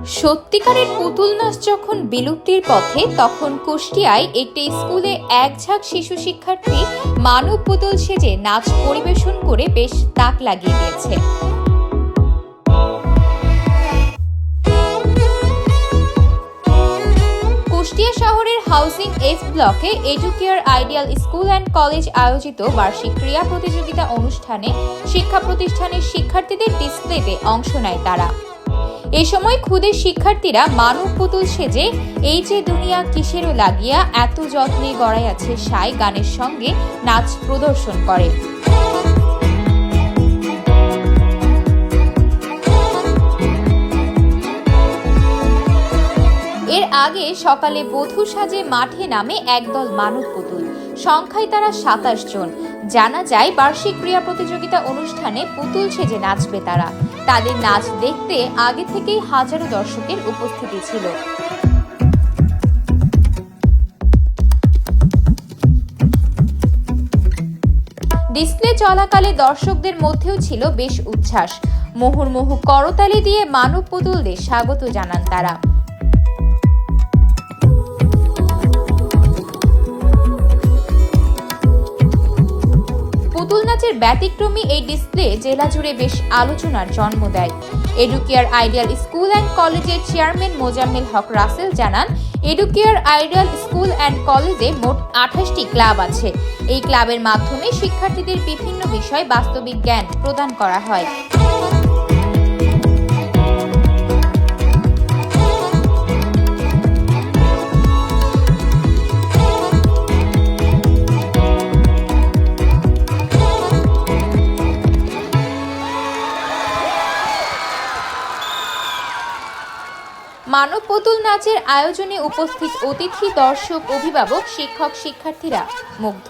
সত্যিকারের পুতুল নাচ যখন বিলুপ্তির পথে, তখন কুষ্টিয়ায় একটি স্কুলে এক ঝাঁক শিশু শিক্ষার্থী মানব পুতুল সেজে নাচ পরিবেশন করে বেশ তাক লাগিয়ে দিয়েছে। কুষ্টিয়া শহরের হাউজিং এস ব্লকে educare ideal school and college আয়োজিত বার্ষিক ক্রীড়া প্রতিযোগিতা অনুষ্ঠানে শিক্ষা প্রতিষ্ঠানের শিক্ষার্থীদের ডিসপ্লেতে অংশ নেয় তারা। এই সময় খুদে শিক্ষার্থীরা মানব পুতুল সেজে এই যে দুনিয়া কিসেরও লাগিয়া এত যত্নে গড়াই আছে সাই গানের সঙ্গে নাচ প্রদর্শন করে। এর আগে সকালে বধূ সাজে মাঠে নামে একদল মানব পুতুল, সংখ্যায় তারা 27 জন। জানা যায় বার্ষিক ক্রীড়া প্রতিযোগিতা অনুষ্ঠানে পুতুল সেজে নাচবে তারা। তাদের নাচ দেখতে আগে থেকেই হাজারো দর্শকের উপস্থিতি ছিল। ডিসপ্লে চলাকালে দর্শকদের মধ্যেও ছিল বেশ উচ্ছ্বাস। মুহুর্মুহু করতালি দিয়ে মানব পুতুলদের স্বাগত জানান তারা। পুতুল নাচের ব্যতিক্রমী এই ডিসপ্লে জেলা জুড়ে বেশ আলোচনার জন্ম দেয়। এডুকেয়ার আইডিয়াল স্কুল অ্যান্ড কলেজের চেয়ারম্যান মোজাম্মেল হক রাসেল জানান, এডুকেয়ার আইডিয়াল স্কুল অ্যান্ড কলেজে মোট 28টি ক্লাব আছে। এই ক্লাবের মাধ্যমে শিক্ষার্থীদের বিভিন্ন বিষয় বাস্তবিক জ্ঞান প্রদান করা হয়। মানব পুতুল নাচের আয়োজনে উপস্থিত অতিথি, দর্শক, অভিভাবক, শিক্ষক, শিক্ষার্থীরা মুগ্ধ।